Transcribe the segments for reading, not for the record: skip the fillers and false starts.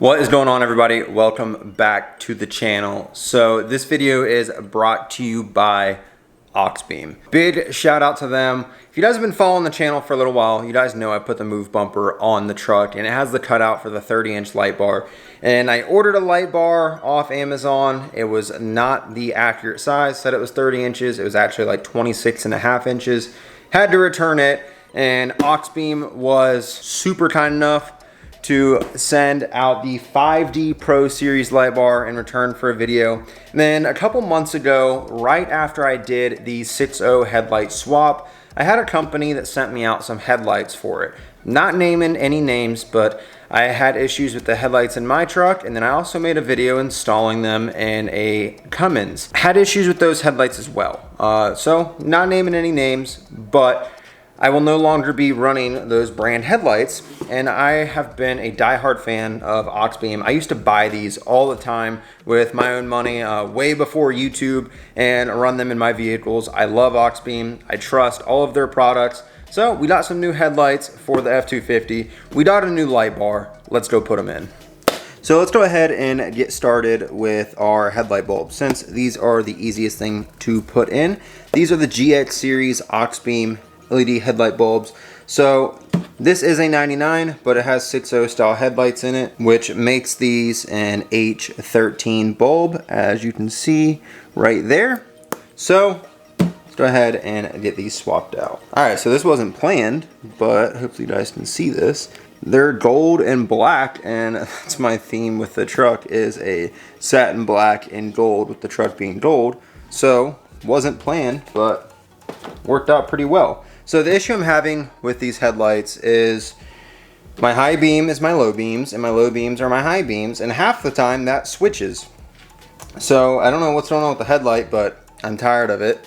What is going on, everybody? Welcome back to the channel. So this video is brought to you by Auxbeam. Big shout out to them. If you guys have been following the channel for a little while, you guys know I put the move bumper on the truck and it has the cutout for the 30-inch light bar. And I ordered a light bar off Amazon. It was not the accurate size, said it was 30 inches. It was actually like 26.5 inches. Had to return it, and Auxbeam was super kind enough to send out the 5D Pro Series light bar in return for a video. And then a couple months ago, right after I did the 6.0 headlight swap, I had a company that sent me out some headlights for it. Not naming any names, but I had issues with the headlights in my truck, and then I also made a video installing them in a Cummins. Had issues with those headlights as well. So not naming any names, but I will no longer be running those brand headlights, and I have been a diehard fan of Auxbeam. I used to buy these all the time with my own money way before YouTube and run them in my vehicles. I love Auxbeam. I trust all of their products. So we got some new headlights for the F250. We got a new light bar. Let's go put them in. So let's go ahead and get started with our headlight bulbs, since these are the easiest thing to put in. These are the GX series Auxbeam LED headlight bulbs. So this is a 99, but it has 6.0 style headlights in it, which makes these an H13 bulb, as you can see right there. So let's go ahead and get these swapped out. All right, so this wasn't planned, but hopefully you guys can see this. They're gold and black, and that's my theme with the truck, is a satin black and gold, with the truck being gold. So wasn't planned, but worked out pretty well. So the issue I'm having with these headlights is my high beam is my low beams, and my low beams are my high beams, and half the time that switches. So I don't know what's going on with the headlight, but I'm tired of it,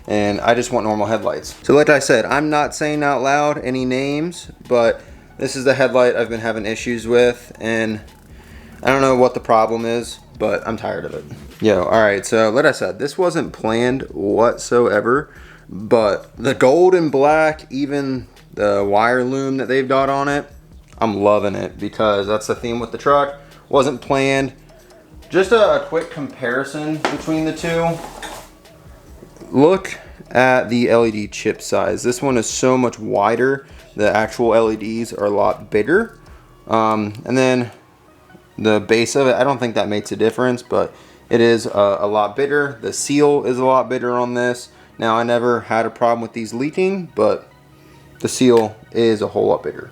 and I just want normal headlights. So like I said, I'm not saying out loud any names, but this is the headlight I've been having issues with, and I don't know what the problem is, but I'm tired of it. Yo, alright, so like I said, this wasn't planned whatsoever. But the gold and black, even the wire loom that they've got on it, I'm loving it, because that's the theme with the truck. Wasn't planned. Just a quick comparison between the two. Look at the LED chip size. This one is so much wider. The actual LEDs are a lot bigger. And then the base of it, I don't think that makes a difference, but it is a lot bigger. The seal is a lot bigger on this. Now, I never had a problem with these leaking, but the seal is a whole lot bigger.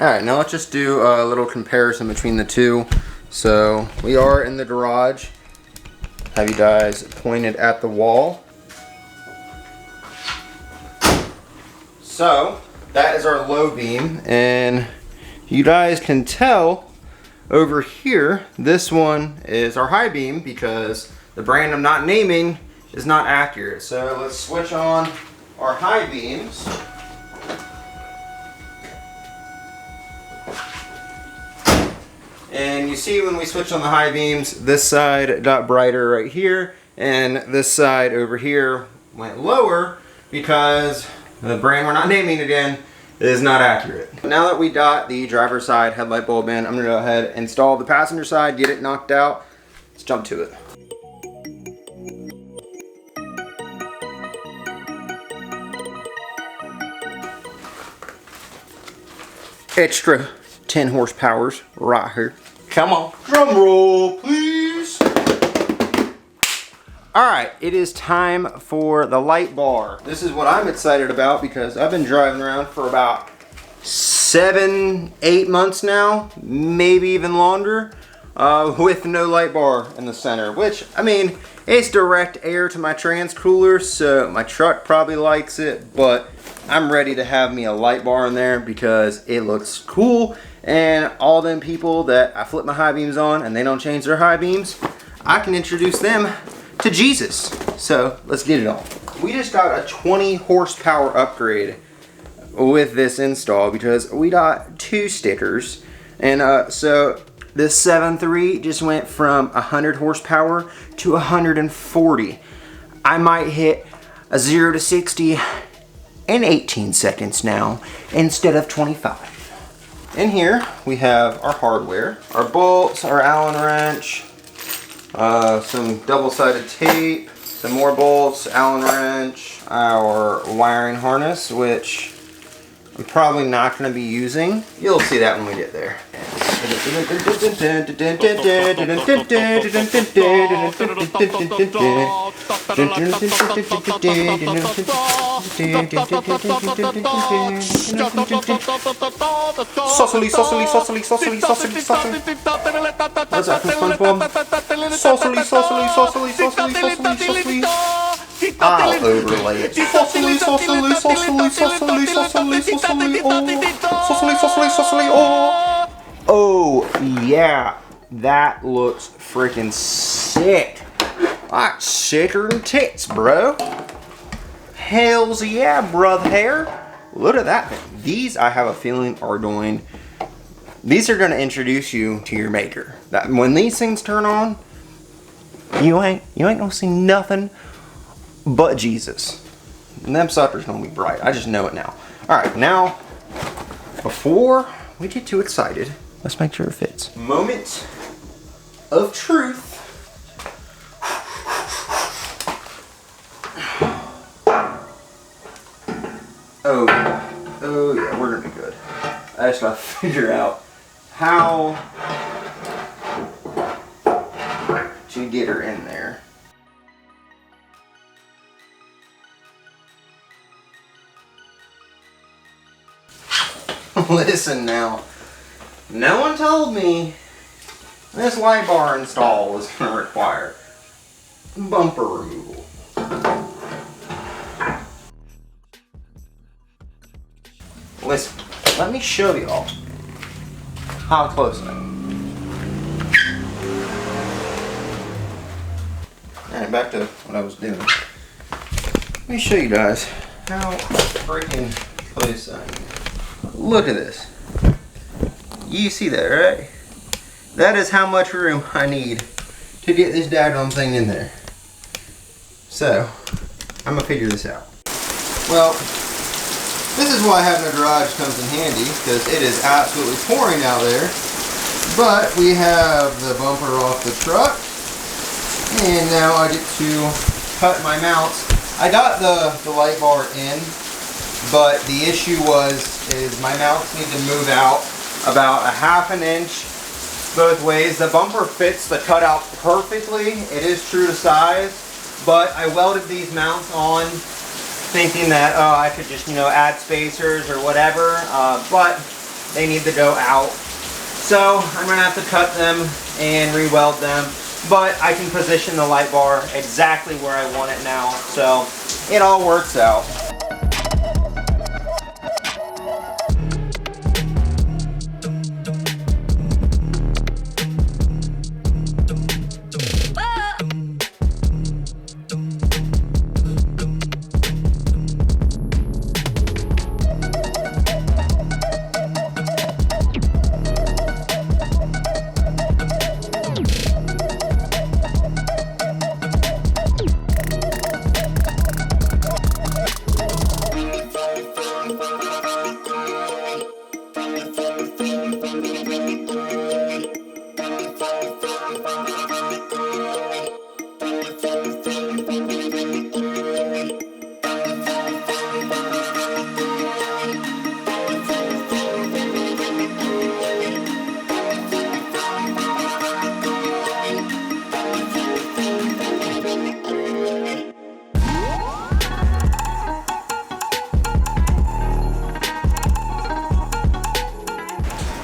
Alright, now let's just do a little comparison between the two. So, we are in the garage. Have you guys pointed at the wall. So, that is our low beam, and you guys can tell over here, this one is our high beam, because the brand I'm not naming is not accurate. So let's switch on our high beams. And you see, when we switch on the high beams, this side got brighter right here, and this side over here went lower, because the brand we're not naming again is not accurate. Now that we got the driver's side headlight bulb in, I'm gonna go ahead and install the passenger side, get it knocked out. Let's jump to it. Extra 10 horsepowers right here. Come on, drum roll, please. All right, it is time for the light bar. This is what I'm excited about, because I've been driving around for about 7-8 months now, maybe even longer, with no light bar in the center, which, I mean, it's direct air to my trans cooler, so my truck probably likes it, but I'm ready to have me a light bar in there because it looks cool, and all them people that I flip my high beams on and they don't change their high beams, I can introduce them to Jesus. So let's get it on. We just got a 20 horsepower upgrade with this install, because we got 2 stickers, and so this 7.3 just went from 100 horsepower to 140. I might hit a 0 to 60 and 18 seconds now instead of 25. In here we have our hardware, our bolts, our Allen wrench, some double-sided tape, some more bolts, Allen wrench, our wiring harness, which I'm probably not going to be using. You'll see that when we get there. Saucily, saucily, saucily, saucily, saucily, saucily. What's that from SpongeBob? Saucily, saucily, saucily, saucily, saucily, saucily. I'll overlay it. Saucily, saucily, saucily, saucily, saucily, saucily, oh. Saucily, saucily, saucily, oh. Oh, yeah. That looks freaking sick. That's sicker than tits, bro. Hells yeah, brother hair. Look at that thing. These, I have a feeling, are going... These are going to introduce you to your maker. That when these things turn on, you ain't going to see nothing but Jesus. And them suckers gonna be bright. I just know it now. Alright, now, before we get too excited, let's make sure it fits. Moment of truth. Oh yeah, we're gonna be good. I just gotta figure out how to get her in there. Listen now, no one told me this light bar install was going to require bumper removal. Listen, let me show y'all how close I am. Alright, back to what I was doing. Let me show you guys how freaking close I am. Look at this. You see that, right? That is how much room I need to get this daggone thing in there. So, I'm gonna figure this out. Well, this is why having a garage comes in handy, because it is absolutely pouring out there. But we have the bumper off the truck, and now I get to cut my mounts. I got the light bar in, but the issue is my mounts need to move out about a ½ inch both ways. The bumper fits the cutout perfectly. It is true to size, but I welded these mounts on thinking that, oh, I could just, add spacers or whatever, but they need to go out. So I'm going to have to cut them and re-weld them, but I can position the light bar exactly where I want it now, so it all works out.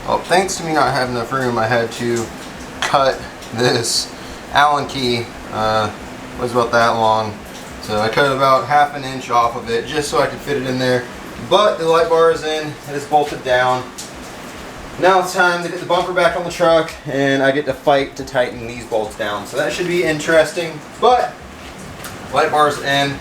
Well, thanks to me not having enough room, I had to cut this Allen key. Was about that long, so I cut about ½ an inch off of it just so I could fit it in there. But the light bar is in, it is bolted down. Now it's time to get the bumper back on the truck, and I get to fight to tighten these bolts down. So that should be interesting. But light bar's in.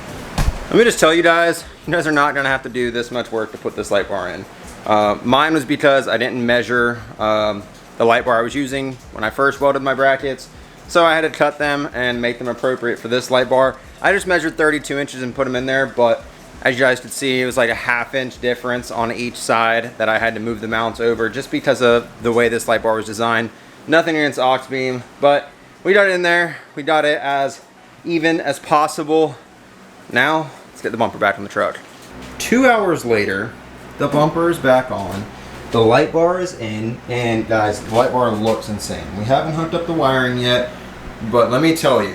Let me just tell you guys are not gonna have to do this much work to put this light bar in. Mine was because I didn't measure the light bar I was using when I first welded my brackets, so I had to cut them and make them appropriate for this light bar. I just measured 32 inches and put them in there, but As you guys could see, it was like a 1/2 inch difference on each side that I had to move the mounts over just because of the way this light bar was designed. Nothing against Auxbeam, but we got it in there. We got it as even as possible. Now, let's get the bumper back on the truck. 2 hours later, the bumper is back on. The light bar is in, and guys, the light bar looks insane. We haven't hooked up the wiring yet, but let me tell you,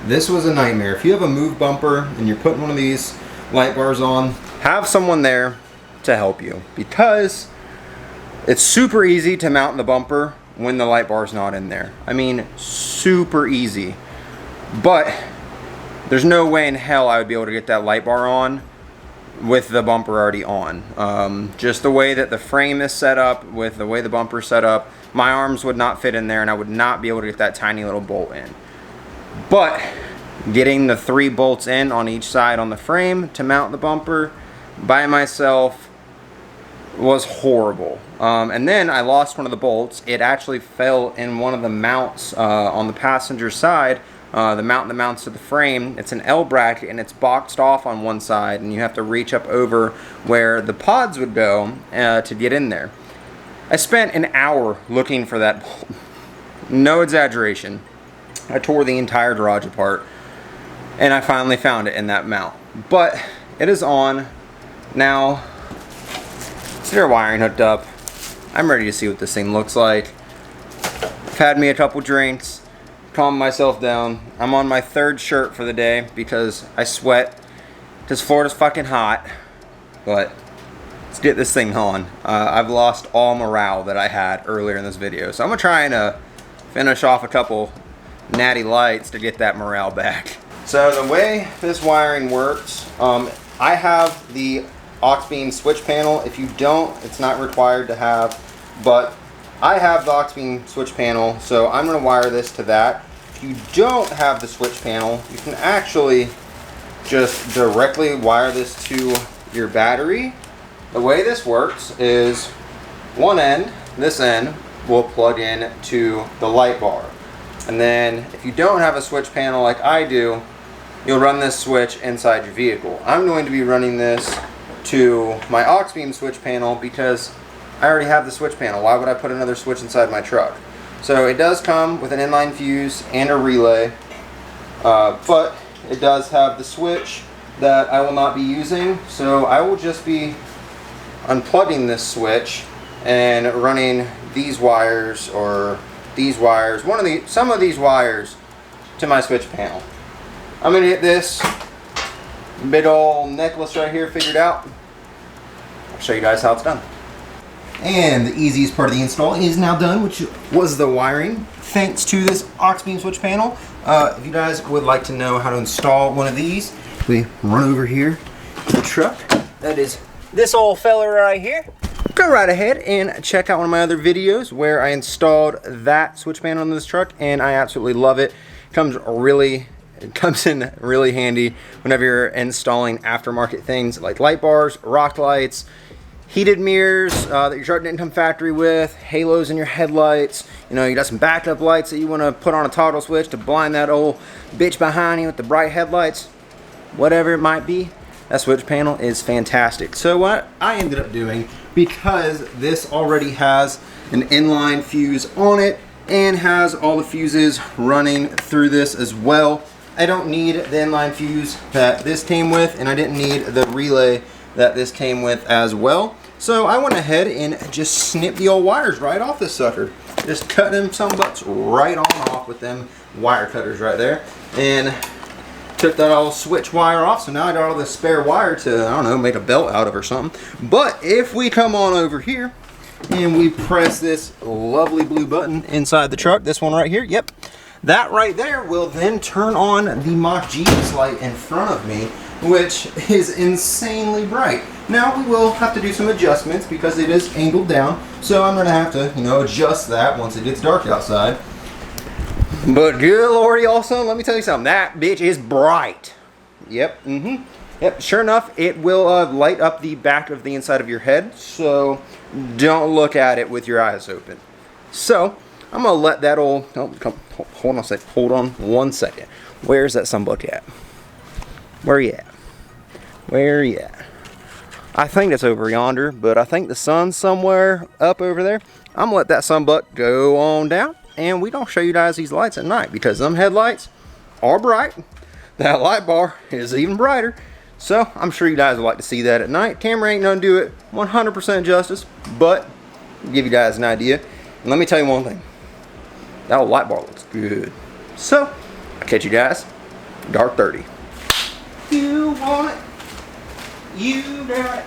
this was a nightmare. If you have a move bumper and you're putting one of these light bars on, have someone there to help you, because it's super easy to mount the bumper when the light bar is not in there. I mean, super easy. But there's no way in hell I would be able to get that light bar on with the bumper already on. Just the way that the frame is set up, with the way the bumper is set up, my arms would not fit in there and I would not be able to get that tiny little bolt in. But getting the 3 bolts in on each side on the frame to mount the bumper by myself was horrible. And then I lost one of the bolts. It actually fell in one of the mounts on the passenger side. The mount that mounts to the frame, it's an L bracket and it's boxed off on one side, and you have to reach up over where the pods would go to get in there. I spent an hour looking for that bolt. No exaggeration. I tore the entire garage apart and I finally found it in that mount. But it is on now. It's their wiring hooked up. I'm ready to see what this thing looks like. I've had me a couple drinks, calm myself down. I'm on my 3rd shirt for the day because I sweat because Florida's fucking hot. But let's get this thing on. I've lost all morale that I had earlier in this video, so I'm gonna try and finish off a couple natty lights to get that morale back. So the way this wiring works, I have the Auxbeam switch panel. If you don't, it's not required to have, but I have the Auxbeam switch panel, so I'm going to wire this to that. If you don't have the switch panel, you can actually just directly wire this to your battery. The way this works is one end, this end, will plug in to the light bar. And then if you don't have a switch panel like I do, you'll run this switch inside your vehicle. I'm going to be running this to my Auxbeam switch panel because I already have the switch panel. Why would I put another switch inside my truck? So it does come with an inline fuse and a relay, but it does have the switch that I will not be using. So I will just be unplugging this switch and running these wires, or these wires, some of these wires to my switch panel. I'm gonna get this big old necklace right here figured out. I'll show you guys how it's done. And the easiest part of the install is now done, which was the wiring, thanks to this Auxbeam switch panel. If you guys would like to know how to install one of these, we run over here to the truck. That is this old fella right here. Go right ahead and check out one of my other videos where I installed that switch panel on this truck, and I absolutely love it. It comes in really handy whenever you're installing aftermarket things like light bars, rock lights, heated mirrors that your truck didn't come factory with, halos in your headlights. You know, you got some backup lights that you want to put on a toggle switch to blind that old bitch behind you with the bright headlights. Whatever it might be, that switch panel is fantastic. So what I ended up doing, because this already has an inline fuse on it and has all the fuses running through this as well, I don't need the inline fuse that this came with, and I didn't need the relay that this came with as well. So I went ahead and just snipped the old wires right off this sucker. Just cut them some butts right on off with them wire cutters right there, and took that old switch wire off. So now I got all this spare wire to, I don't know, make a belt out of or something. But if we come on over here and we press this lovely blue button inside the truck, this one right here, yep, that right there will then turn on the Mach Jesus light in front of me, which is insanely bright. Now we will have to do some adjustments because it is angled down, so I'm gonna have to, adjust that once it gets dark outside. But good lordy, also, let me tell you something, that bitch is bright. Yep, yep, sure enough, it will light up the back of the inside of your head, so don't look at it with your eyes open. So I'm gonna let that old, hold on one second. Where's that sunbuck at? Where you at? Where are you at? I think it's over yonder, but I think the sun's somewhere up over there. I'm gonna let that sunbuck go on down, and we don't show you guys these lights at night because them headlights are bright. That light bar is even brighter. So I'm sure you guys would like to see that at night. Camera ain't gonna do it 100% justice, but I'll give you guys an idea. And let me tell you one thing. That light bar looks good. So I'll catch you guys dark 30. You want it? You got it.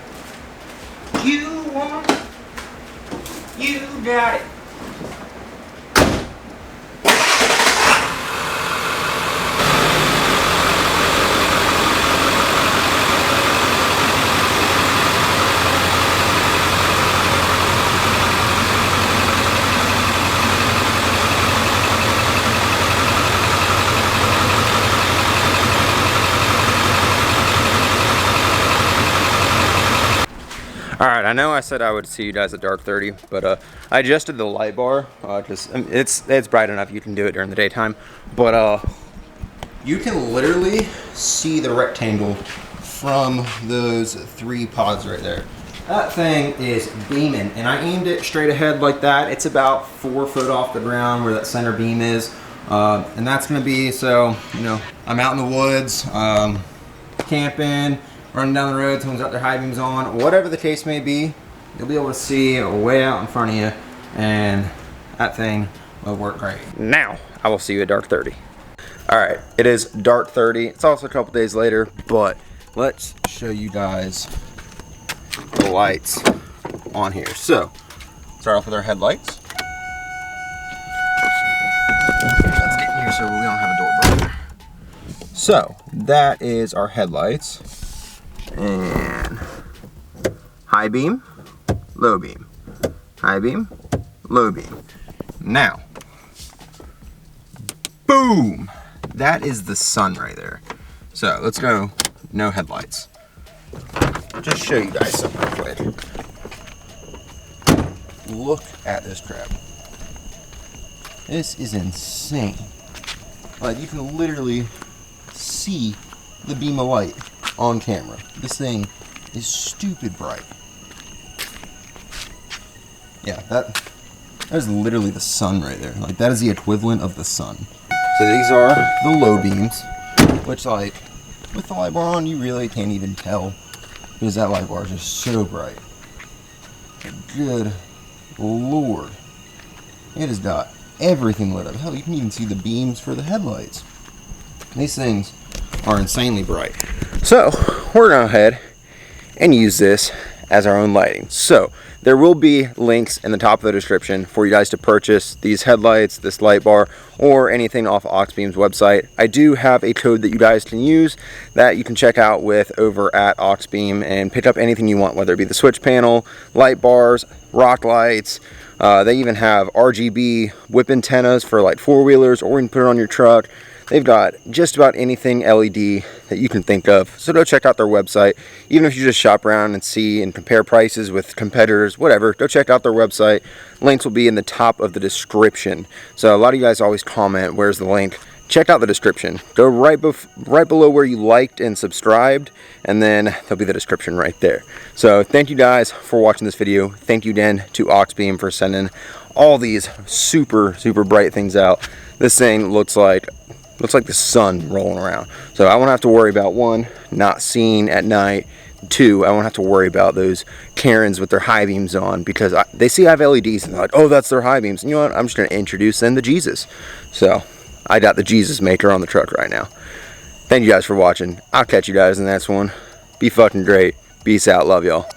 You want it. You got it. Alright, I know I said I would see you guys at dark 30, but I adjusted the light bar, because it's bright enough you can do it during the daytime, but you can literally see the rectangle from those 3 pods right there. That thing is beaming, and I aimed it straight ahead like that. It's about 4 foot off the ground where that center beam is, and that's going to be, so, you know, I'm out in the woods, camping, running down the road, someone's got their high beams on, whatever the case may be, you'll be able to see way out in front of you, and that thing will work great. Now, I will see you at dark 30. Alright, it is dark 30. It's also a couple days later, but let's show you guys the lights on here. So, start off with our headlights. Let's get in here so we don't have a door button. So, that is our headlights. And high beam, low beam, high beam, low beam. Now, boom! That is the sun right there. So let's go no headlights. I'll just show you guys something real quick. Look at this crap. This is insane. Like, you can literally see the beam of light on camera. This thing is stupid bright. Yeah, that is literally the sun right there. Like, that is the equivalent of the sun. So these are the low beams, which, like, with the light bar on, you really can't even tell because that light bar is just so bright. Good Lord. It has got everything lit up. Hell, you can even see the beams for the headlights. These things are insanely bright. So we're going to go ahead and use this as our own lighting. So there will be links in the top of the description for you guys to purchase these headlights, this light bar, or anything off Auxbeam's website. I do have a code that you guys can use that you can check out with over at Auxbeam and pick up anything you want, whether it be the switch panel, light bars, rock lights. They even have RGB whip antennas for like 4-wheelers, or you can put it on your truck. They've got just about anything LED that you can think of. So go check out their website. Even if you just shop around and see and compare prices with competitors, whatever, go check out their website. Links will be in the top of the description. So a lot of you guys always comment, where's the link? Check out the description. Go right below where you liked and subscribed, and then there'll be the description right there. So thank you guys for watching this video. Thank you again to Auxbeam for sending all these super bright things out. This thing looks like the sun rolling around. So I won't have to worry about, 1, not seeing at night. 2, I won't have to worry about those Karens with their high beams on, because they see I have LEDs and they're like, oh, that's their high beams. And you know what? I'm just going to introduce them to Jesus. So I got the Jesus maker on the truck right now. Thank you guys for watching. I'll catch you guys in the next one. Be fucking great. Peace out. Love y'all.